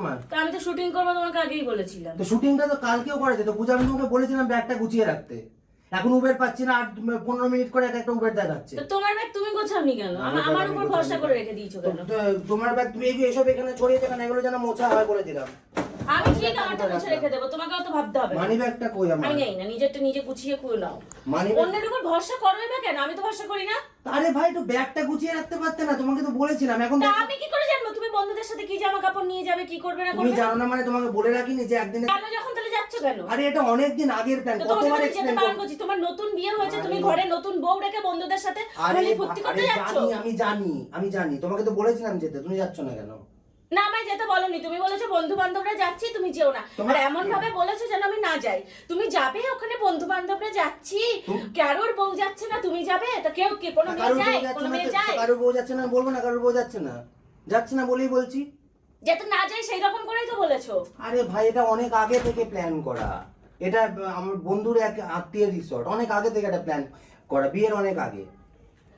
আমার? তো আমি তো শুটিং করবো তোমাকে আগেই বলেছিলাম। তো শুটিংটা তো কালকেও করা যেত পূজা, আমি তোমাকে বলেছিলাম ব্যাগটা গুছিয়ে রাখতে। এখন উবের পাচ্ছি না, 8-15 মিনিট করে একটা উবের দেখাচ্ছে। তো তোমার ব্যাগ তুমি গোছাওনি কেন? আমার উপর ভরসা করে রেখে দিয়েছো কেন? তোমার ব্যাগ তুমি এসব এখানে ছড়িয়ে যেখানে এগুলো যেন মোছা হয় বলে দিলাম। আমি ঠিক আমারটা মুছে রেখে দেবো, তোমাকেও তো ভাবতে হবে। মানি ব্যাগটা কই আমার? আমি জানি না, নিজেরটা নিজে গুছিয়ে খুলে নাও। মানি অন্যের উপর ভরসা করবে না কেন? আমি তো ভরসা করি না। আরে ভাই তো ব্যাগটা গুছিয়ে রাখতে পারতে না? তোমাকে তো বলেছিলাম। এখন তা আমি কি করে জানবো তুমি বন্ধুদের সাথে কি জামা কাপড় নিয়ে যাবে, কি করবে না তুমি করবে? জানো না মানে তোমাকে বলে রাখিনি যে একদিন? কেন যখন তাহলে যাচ্ছ কেন? আরে এটা অনেক দিন আগের প্ল্যান, কতবার এক্সপ্লেইন করছি। তোমার নতুন বিয়ে হয়েছে, তুমি ঘরে নতুন বউ রেখে বন্ধুদের সাথে হোলি ফুর্তি করতে যাচ্ছ। আমি জানি তোমাকে তো বলেছিলাম যেতে, তুমি যাচ্ছ না কেন? না আমায় যেতে বলোনি, তুমি বলেছো বন্ধু বান্ধবরা যাচ্ছি তুমি যেও না। আর এমন ভাবে বলেছো যেন আমি না যাই। তুমি যাবে ওখানে, বন্ধু বান্ধবরা যাচ্ছি, কারোর বউ যাচ্ছে না, তুমি যাবে? তা কেউ কে কোনো মেয়ে যায়? কোনো মেয়ে যায়? কারোর বউ যাচ্ছে না বলবো না, কারোর বউ যাচ্ছে না বলেই বলছি। যাতে না যাই সেই রকম করেই তো বলেছো। আরে ভাই এটা অনেক আগে থেকে প্ল্যান করা, এটা আমার বন্ধুর এক আত্মীয়ের রিসর্ট, অনেক আগে থেকে এটা প্ল্যান করা, বিয়ের অনেক আগে।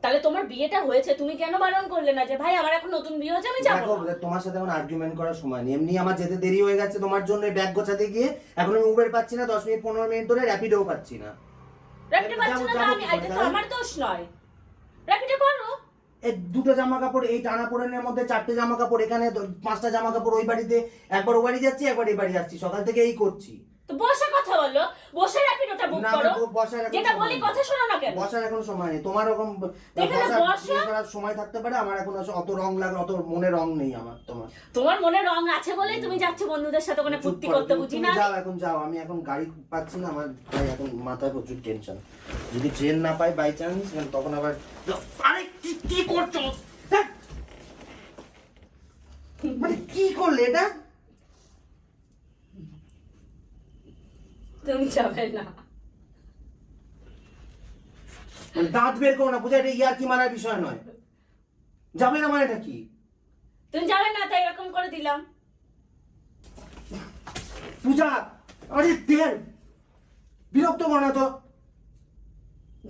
তাহলে তোমার বিয়েটা হয়েছে, তুমি কেন বারণ করলে না যে ভাই আমার এখন নতুন বিয়ে হয়েছে আমি যাবো না? তোমার সাথে এখন আর্গুমেন্ট করার সময় নেই, এমনি আমার যেতে দেরি হয়ে গেছে তোমার জন্য ব্যাগ গোছাতে গিয়ে। এখন আমি উবের পাচ্ছি না, 10 মিনিট 15 মিনিট ধরে র্যাপিডোও পাচ্ছি না। র্যাপিডো পাচ্ছি না, এটা তো আমার দোষ নয়। র্যাপিডো করো। এই দুটো জামা কাপড়, এই টানা পোড়েনের মধ্যে 4টে জামা কাপড়, এখানে 5টা জামা কাপড়, ওই বাড়িতে একবার ও বাড়ি যাচ্ছি একবার এই বাড়ি যাচ্ছি, সকাল থেকে এই করছি। তো বসে কথা বলো, বসে র্যাপিডোটা বুক করো। যেটা বলি কথা শোনো না কেন? বসার এখন সময় নেই তোমার, এরকম বসার সময় থাকতে পারে, আমার এখন অত রং লাগে, অত মনে রং নেই আমার। তোমার মনে রং আছে বলেই তুমি যাচ্ছ বন্ধুদের সাথে ওখানে ফুর্তি করতে, বুঝি না? যাও এখন যাও, আমি এখন গাড়ি পাচ্ছি না, আমার ভাই এখন মাথায় প্রচুর টেনশন। যদি ট্রেন না পাই বাই চান্স, তখন আবার আরে কি করছো? মানে কি করলে এটা? তুমি যাবে না। দাঁত বের করো না, বুঝা, এটা ইয়ার কি মারার বিষয় নয়। যাবে না মানে এটা কি? তুমি যাবে না তাই এরকম করে দিলাম। পূজা আরে তেল বিরক্ত করো না তো।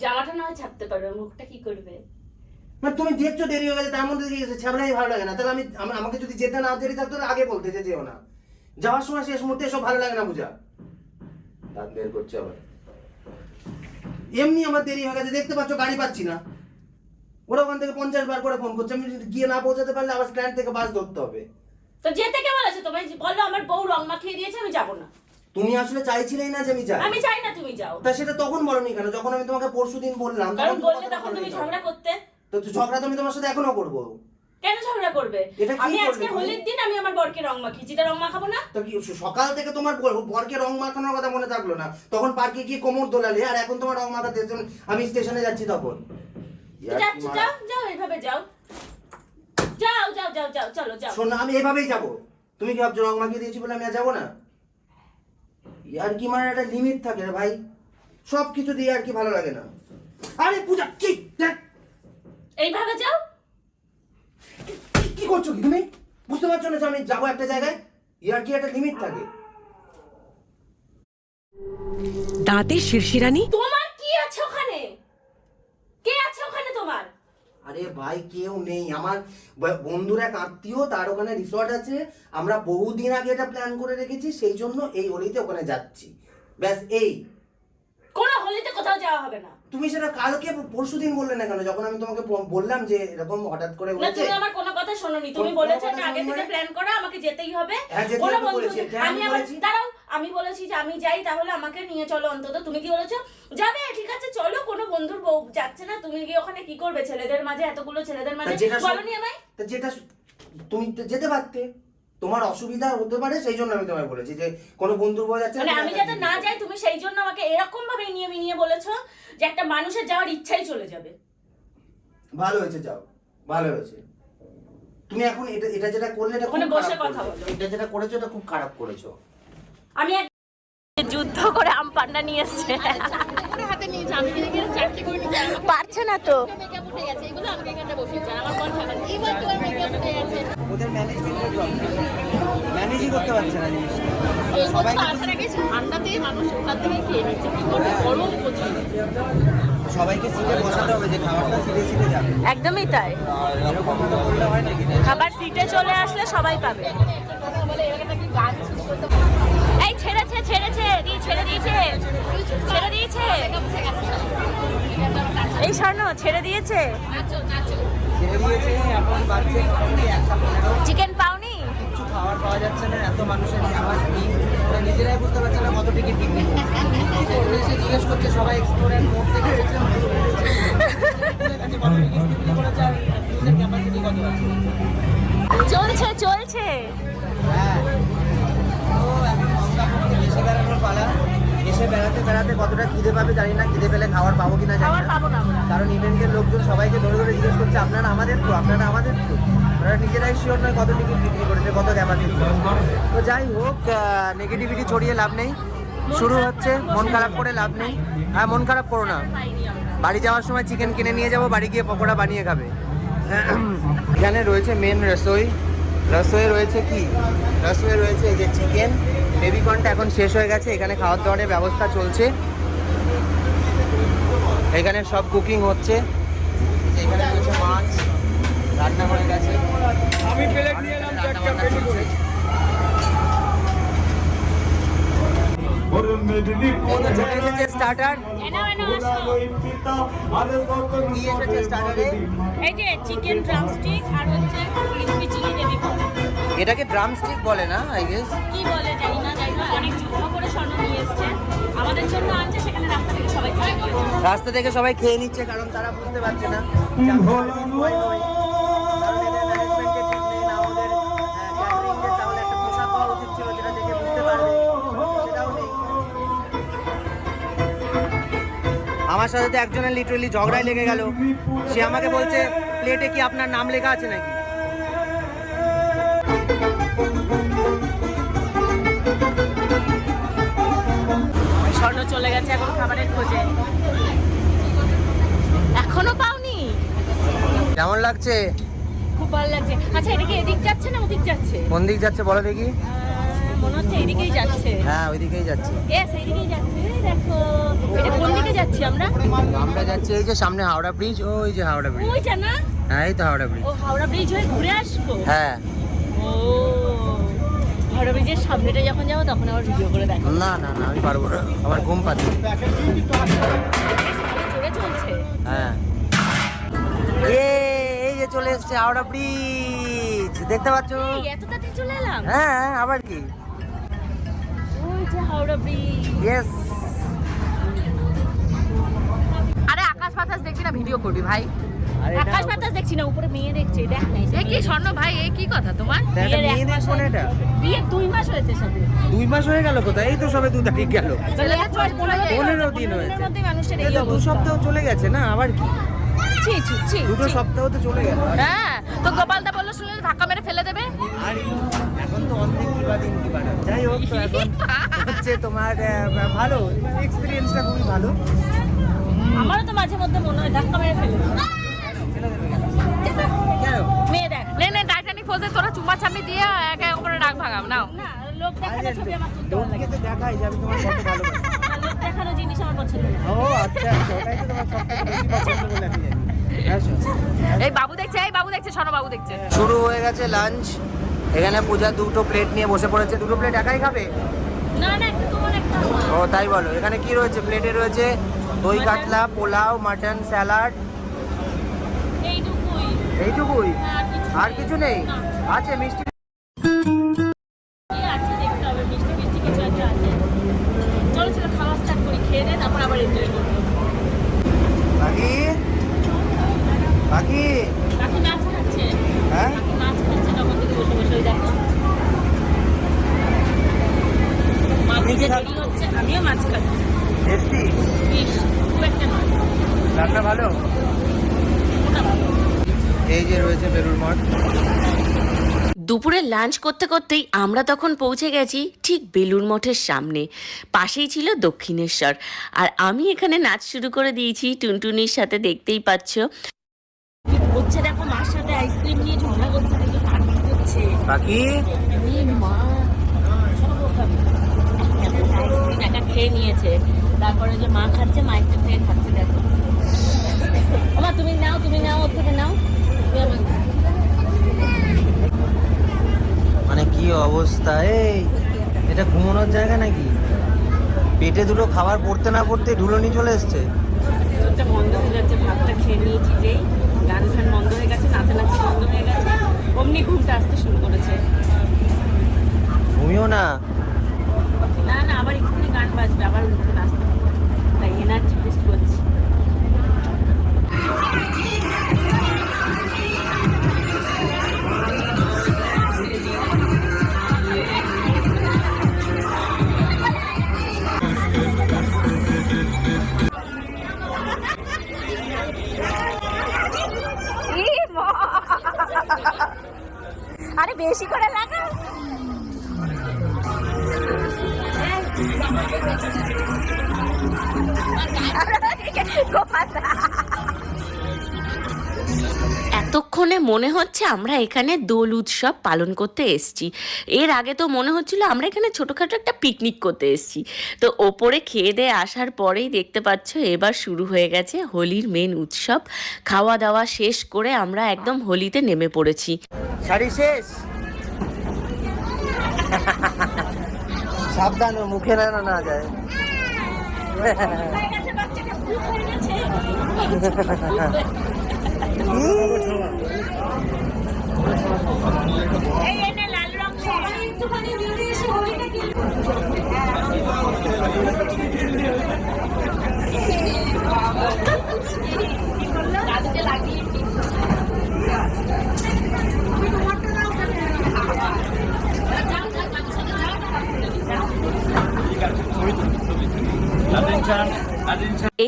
জামাটা না হয় ছাড়তে পারবে, মুখটা কি করবে? মানে তুমি দেখছো দেরি হয়ে গেছে, তার মধ্যে ছ্যাবলাই ভালো লাগে না। তাহলে আমাকে যদি যেতে না দেরি থাকতো আগে বলতে যে যেও না। যাওয়ার সময় শেষ মুহূর্তে এসব ভালো লাগে না পূজা। দাঁত বের করছে আবার। এমনি আমার দেরি হয়ে গেছে, দেখতে পাচ্ছ গাড়ি পাচ্ছি না। ওরা ওখান থেকে 50 বার করে ফোন করছে, আমি গিয়ে না পৌঁছাতে পারলে আবার স্ট্যান্ড থেকে বাস ধরতে হবে। তো যেতে কে বলেছে তোমায়? বললো আমার বউ রং মাখিয়ে দিয়েছে আমি যাবো না। তুমি আসলে চাইছিলেই না যে আমি যাই। আমি চাই না তুমি যাও। তা সেটা তখন বলনি কেন, যখন আমি তোমাকে পরশুদিন বললাম? কারণ বললে তখন তুমি ঝগড়া করতে। তো ঝগড়া তো আমি তোমার সাথে এখনো করবো। কেন ঝগড়া করবে? আমি আজকে হোলির দিন আমি আমার বরকে রং মাখিয়েছি, তা রং মাখাবো না? তো কি সকাল থেকে তোমার বরকে রং মাখানোর কথা মনে থাকলো না? তখন পার্কে গিয়ে কোমর দোলালে, আর এখন তোমার রং মাখাতে আমি স্টেশনে যাচ্ছি তখন। যাচ্ছ, যাও যাও এইভাবে যাও, যাও যাও যাও যাও চলো যাও। শোনো আমি এভাবেই যাবো। তুমি কি ভাবছো রং মাখিয়ে দিয়েছি বলে আমি আর যাবো না? আর কি মানে একটা লিমিট থাকে রে ভাই, সব কিছু দিয়ে আর কি ভালো লাগে না। আরে পূজা কি এইভাবে যাও। কি করছো কি তুমি? বুঝতে পারছো না যে আমি যাবো একটা জায়গায়? ইয়ার কি একটা লিমিট থাকে। দাঁতের শিরশিরানি? তোমার কি আছে ওখানে? কে আছে ওখানে তোমার? আরে ভাই কেউ নেই, আমার বন্ধুর এক আত্মীয়, তার ওখানে রিসর্ট আছে। আমরা বহুদিন আগে এটা প্ল্যান করে রেখেছি, সেই জন্য এই হোলিতে ওখানে যাচ্ছি, ব্যাস এই। কোনো হোলিতে কোথাও যাওয়া হবে না। তুমি সেটা কালকে পরশুদিন বললে না কেন, যখন আমি তোমাকে বললাম যে এরকম হঠাৎ করে না হয়েছে? তুমি আমার কোনো কথা শোনোনি। তুমি বলেছো না আগে থেকে প্ল্যান করা আমাকে যেতেই হবে। কোনো বন্ধু আমি দাঁড়াও, আমি বলেছি যে আমি যাই, তাহলে আমাকে নিয়ে চলো অন্তত। তুমি কি বলেছো? যাবে, ঠিক আছে চলো, কোনো বন্ধুর বউ যাচ্ছে না, তুমি গিয়ে ওখানে কি করবে ছেলেদের মাঝে, এতগুলো ছেলেদের মাঝে? বলোনি আমায়? যেটা তুমি যেতে পারতে, তোমার অসুবিধা হতে পারে সেই জন্য আমি তোমায় বলেছি যে কোনো বন্ধুর বউ যাচ্ছে না। মানে আমি যাতে না যাই তুমি সেই জন্য আমাকে এরকম ভাবে নিয়ে বলেছো যে একটা মানুষের যাওয়ার ইচ্ছাই চলে যাবে। ভালো হয়েছে, যাও, ভালো হয়েছে। তুমি এখন এটা যেটা করলে এটা ওখানে বসে কথা বলো। এটা যেটা করেছো এটা খুব খারাপ করেছো। আমি যুদ্ধ করে আম পান্না নিয়ে এসেছে, হাতে নিয়েছে, আমি কিনে কিনে চারটে করে নিয়েছি। পারছে না তো। মেকআপ উঠে গেছে, এগুলো আমাকে এখানে বসিয়েছে, আমার কোন ছাড়া এইবার তোমার মেকআপ উঠে গেছে। ওদের ম্যানেজমেন্টের প্রবলেম, ম্যানেজই করতে পারছে না জিনিসটা। সবাই আসার আগে ঠান্ডাতে মানুষ ওখান থেকে খেয়ে নিচ্ছে, কি করবে, গরম প্রচুর। সবাইকে সিটে বসাতে হবে যে খাবারটা সিটে সিটে যাবে। একদমই তাই, এরকম ভাবে করলে হয় নাকি? খাবার সিটে চলে আসলে সবাই পাবে। কথা বলে এখানে এই স্বর্ণ ছেড়ে দিয়েছে ছেড়ে দিয়েছে, এখন বাজছে মোটামুটি 1:15। চিকেন পাওনি? কিচ্ছু খাবার পাওয়া যাচ্ছে না, এত মানুষের আওয়াজ নেই, ওরা নিজেরাই বুঝতে পারছে না কত টিকিট বিক্রি করছে। এসে জিজ্ঞেস করছে সবাই এক্সপ্লোরের মোড় থেকে এসেছে, কত টিকিট বিক্রি করেছে আর ইউজের ক্যাপাসিটি কত আছে। চলছে চলছে। হ্যাঁ, তো এখন মঙ্গা করতে এসে বেড়ানোর পালা। এসে বেড়াতে বেড়াতে কতটা খিদে পাবে জানি না, খিদে পেলে খাবার পাবো কিনা জানি খাবার না। পাবো না আমরা। কারণ ইভেন্টের লোকজন সবাইকে ধরে ধরে জিজ্ঞেস করছে আপনারা আমাদের তো, আপনারা আমাদের তো। ওরা নিজেরাই শিওর নয় কত টিকিট বিক্রি করেছে, কত ক্যাপাসিটি। তো যাই হোক, নেগেটিভিটি ছড়িয়ে লাভ নেই, শুরু হচ্ছে। মন খারাপ করে লাভ নেই। হ্যাঁ, মন খারাপ করো না। বাড়ি যাওয়ার সময় চিকেন কিনে নিয়ে যাবো, বাড়ি গিয়ে পকোড়া বানিয়ে খাবে। এখানে রয়েছে মেন রসোই। রসোই রয়েছে কি? রসোই রয়েছে এই যে চিকেন। বেবিকর্নটা এখন শেষ হয়ে গেছে, এখানে খাওয়ার দাওয়ারের ব্যবস্থা চলছে, এখানে সব কুকিং হচ্ছে। এখানে রয়েছে মাছ, রান্না হয়ে গেছে, আমি প্লেট নিয়ে এলাম, রান্না চলছে। চলে এসেছে স্টার্টার। কি এসেছে স্টার্টারে? এই যে চিকেন ড্রামস্টিক আর হচ্ছে ক্রিসপি চিলি বেবিকর্ন। এটাকে ড্রামস্টিক বলে না, আই গেস। কি বলে জানি না, যাই হোক অনেক যুদ্ধ করে স্বর্ণ নিয়ে এসছে আমাদের জন্য আনছে, সেখানে রাস্তা থেকে সবাই খেয়ে নিয়েছে। রাস্তা থেকে সবাই খেয়ে নিচ্ছে, কারণ তারা বুঝতে পারছে না যে আমি service boy নই। কারণ এদের management এর ঠিক নেই না, ওদের catering এর তাহলে একটা পোশাক হওয়া উচিত ছিল, যেটা দেখে বুঝতে পারবে, সেটাও নেই। আমার সাথে তো একজনের লিটারালি ঝগড়ায় লেগে গেল। সে আমাকে বলছে প্লেটে কি আপনার নাম লেখা আছে নাকি? স্বর্ণ চলে গেছে এখন খাবারের খোঁজে। এখনো পাওনি? কেমন লাগছে? খুব ভালো লাগছে। আচ্ছা, এটা কি এদিক যাচ্ছে না ওদিক যাচ্ছে? কোন দিক যাচ্ছে বলো দেখি। মনে হচ্ছে এদিকেই যাচ্ছে। হ্যাঁ, ওইদিকেই যাচ্ছে। ইয়েস, এইদিকেই যাচ্ছে। দেখো এটা কোন দিকে যাচ্ছি আমরা? আমরা যাচ্ছি এই যে সামনে হাওড়া ব্রিজ, ওই যে হাওড়া ব্রিজ। ওইটা না? হ্যাঁ, এই তো হাওড়া ব্রিজ। ও হাওড়া ব্রিজ হয়ে ঘুরে আসবো? হ্যাঁ। ও হাওড়া ব্রিজের সামনেটা যখন যাবো তখন আবার ভিডিও করে দেখো। না না না, আমি পারবো না, আমার ঘুম পাচ্ছে। জোরে চলছে। হ্যাঁ, এই যে চলে এসেছে হাওড়া ব্রিজ, দেখতে পাচ্ছ? এই এত তাড়াতাড়ি চলে এলাম? হ্যাঁ, আবার কি? ওই যে হাওড়া ব্রিজ। ইয়েস। আরে আকাশ বাতাস দেখবি না, ভিডিও করবি ভাই। আকাশ বাতাস দেখছি না, উপরে মেয়ে দেখছি, দেখ না। এ কি স্বর্ণ ভাই, এই কি কথা তোমার? মেয়ে দেখবো না এটা? বিয়ের 2 মাস হয়েছে সাথে। 2 মাস হয়ে গেল কোথায়? এই তো সবে 2 তারিখ গেল। তাহলে 15 দিন হয়েছে। মধ্যে মানুষের এই এই তো 2 অবস্থা। সপ্তাহ চলে গেছে না, আবার কি? ছি ছি ছি। 2 সপ্তাহ তো চলে গেল। হ্যাঁ, তো গোপালদা বললো শুনলে ধাক্কা মেরে ফেলে দেবে। আর এখন তো অনেক কিবা দিন কিবা না। যাই হোক, তো এখন হচ্ছে তোমার ভালো এক্সপিরিয়েন্সটা, খুবই ভালো। আমারও তো মাঝে মধ্যে মনে হয় ধাক্কা মেরে ফেলে। কেন? মেয়ে দেখ। নে নে, টাইটানিক পোজে তোরা চুমা চামি দিয়ে একে অপরে রাগ ভাগাম নাও। না, লোক দেখানো ছবি আমার তুলতে ভালো লাগে। লোককে তো দেখাই যে আমি তোমার কত ভালোবাসি। না, লোক দেখানো জিনিস আমার পছন্দ না। ও আচ্ছা আচ্ছা, ওটাই তো তোমার সবথেকে বেশি পছন্দ বলে আমি জানি। আসো। এই বাবু দেখছে, এই বাবু দেখছে, স্বর্ণ বাবু দেখছে। শুরু হয়ে গেছে লাঞ্চ। এখানে পূজা 2টো প্লেট নিয়ে বসে পড়েছে। 2টো প্লেট একাই খাবে? না না, একটু তোমার একটা আমার। ও তাই বলো। এখানে কি রয়েছে প্লেটে? রয়েছে দই কাতলা, পোলাও, মাটন, স্যালাড, এইটুকুই। এইটুকুই? আর নেই। কিছু নেই? না। আছে মিষ্টি? কি আছে দেখতে হবে, মিষ্টি মিষ্টি কিছু একটা আছে। চলো চলো, খাওয়া স্টার্ট করি, খেয়ে দে, তারপর আবার এনজয় করবো। বাকি বাকি কাকি মাছ খাচ্ছে। হ্যাঁ, কাকি মাছ খাচ্ছে তখন থেকে বসে বসে, ওই দেখো। মা ভেজে দেরি হচ্ছে, আমিও মাছ খাচ্ছি। টেস্টি? ফিশ খুব একটা নয়, রান্না ভালো? ওটা ভালো। এই যে রয়েছে বেলুড় মঠ। দুপুরে লাঞ্চ করতে করতেই আমরা তখন পৌঁছে গেছি ঠিক বেলুড় মঠের সামনে। পাশেই ছিল দক্ষিণেশ্বর, আর আমি এখানে নাচ শুরু করে দিয়েছি টুনটুনির সাথে, দেখতেই পাচ্ছ। হচ্ছে দেখো, মার সাথে আইসক্রিম নিয়ে ঝগড়া করছে, দেখো কাটতে হচ্ছে। বাকি মা আইসক্রিম একা খেয়ে নিয়েছে, তারপরে যে মা খাচ্ছে, মা একটু থেকে খাচ্ছে, দেখো। মা তুমি নাও, তুমি নাও, ওর থেকে নাও। মানে কি অবস্থা! এই এটা ঘুমানোর জায়গা নাকি? পেটে দুটো খাবার পড়তে না পড়তে ঢুলনি চলে এসছে। ভিতরটা বন্ধ হয়ে যাচ্ছে, ভাতটা খেয়ে নিয়েছি যেই গান ফান বন্ধ হয়ে গেছে, নাচানাচি বন্ধ হয়ে গেছে, অমনি ঘুমটা আসতে শুরু করেছে। ঘুমিও না। না না, আবার একটুখানি গান বাজবে, আবার উঠে নাচতে হবে, তাই এনার্জি বুস্ট করছি। আরে বেশি করে লাগা। এতক্ষণে মনে হচ্ছে আমরা এখানে দোল উৎসব পালন করতে এসেছি। এর আগে তো মনে হচ্ছিল আমরা এখানে ছোটোখাটো একটা পিকনিক করতে এসেছি। তো ওপরে খেয়ে দিয়ে আসার পরেই দেখতে পাচ্ছ এবার শুরু হয়ে গেছে হোলির মেন উৎসব। খাওয়া দাওয়া শেষ করে আমরা একদম হোলিতে নেমে পড়েছি। শাড়ি শেষ। সাবধান, মুখে না না যায়।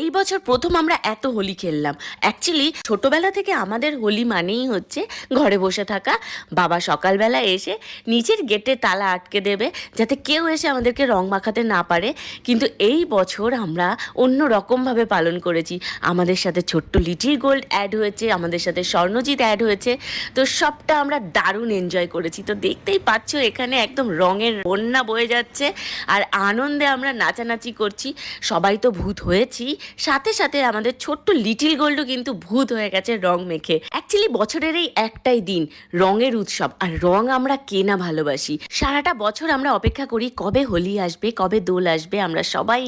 এই বছর প্রথম আমরা এত হোলি খেললাম। অ্যাকচুয়ালি ছোটবেলা থেকে আমাদের হোলি মানেই হচ্ছে ঘরে বসে থাকা, বাবা সকালবেলা এসে নিচের গেটে তালা আটকে দেবে যাতে কেউ এসে আমাদেরকে রং মাখাতে না পারে। কিন্তু এই বছর আমরা অন্য রকমভাবে পালন করেছি। আমাদের সাথে ছোট্ট লিটিল গোল্ড অ্যাড হয়েছে, আমাদের সাথে স্বর্ণজিৎ অ্যাড হয়েছে। তো সবটা আমরা দারুণ এনজয় করেছি। তো দেখতেই পাচ্ছ এখানে একদম রঙের বন্যা বয়ে যাচ্ছে আর আনন্দে আমরা নাচানাচি করছি। সবাই তো ভূত হয়েছি, সাথে সাথে আমাদের ছোট্ট লিটিল গোল্ডও কিন্তু ভূত হয়ে গেছে রং মেখে। অ্যাকচুয়ালি বছরের এই একটাই দিন, রঙের উৎসব, আর রং আমরা কে না ভালোবাসি। সারাটা বছর আমরা অপেক্ষা করি কবে হোলি আসবে, কবে দোল আসবে, আমরা সবাই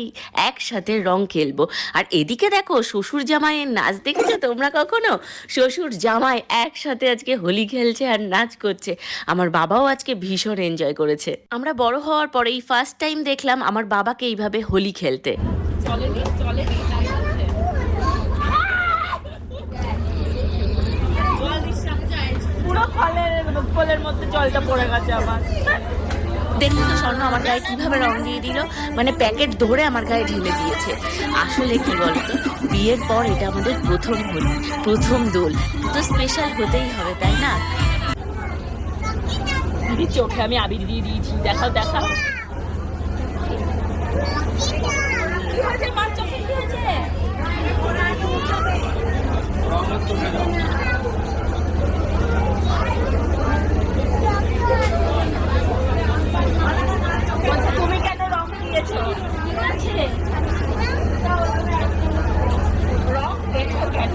একসাথে রং খেলবো। আর এদিকে দেখো শ্বশুর জামাইয়ের নাচ দেখেছো তোমরা কখনো? শ্বশুর জামাই একসাথে আজকে হোলি খেলছে আর নাচ করছে। আমার বাবাও আজকে ভীষণ এনজয় করেছে। আমরা বড় হওয়ার পরেই ফার্স্ট টাইম দেখলাম আমার বাবাকে এইভাবে হোলি খেলতে। চলেনি চলেনি তাই হচ্ছে। পুরো কলের মধ্যে জলটা পড়ে গেছে আমার। দেখুন তো স্বর্ণ আমার গায়ে কিভাবে রং দিয়ে দিল, মানে প্যাকেট ধরে আমার গায়ে ঢেলে দিয়েছে। আসলে কি বলতো, বিয়ের পর এটা আমাদের প্রথম হোলি, প্রথম দোল, তো স্পেশাল হতেই হবে, তাই না? দিদির চোখে আমি আবির দিয়ে দিয়েছি, দেখাও দেখাও। মার চোখে কি হয়েছে? তুমি কেন রং দিয়েছো? রং দিয়েছো কেন?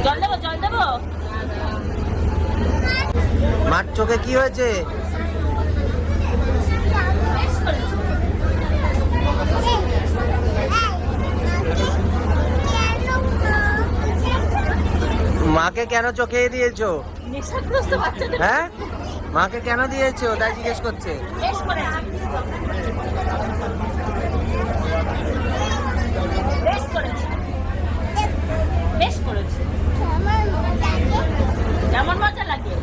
জল দেবো জল দেবো? মার চোখে কি হয়েছে? মাকে কেন চোখে দিয়েছো? নেশাগ্রস্ত বাচ্চাদের হ্যাঁ, মাকে কেন দিয়েছো তাই জিজ্ঞেস করছে। বেশ করেছে, বেশ করেছে, বেশ করেছে। কেমন মজা লাগে?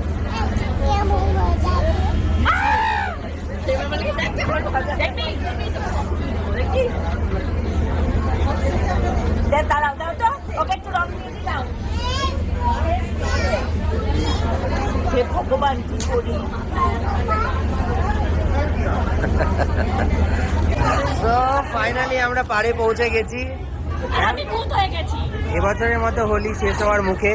দাঁড়াও দাও তো, ওকে একটু রং দিয়ে দিলাম। হে ভগবান, কি করি? তো ফাইনালি আমরা পাড়ে পৌঁছে গেছি। আমি ভূত হয়ে গেছি। এবছরের মতো হোলি শেষ হওয়ার মুখে।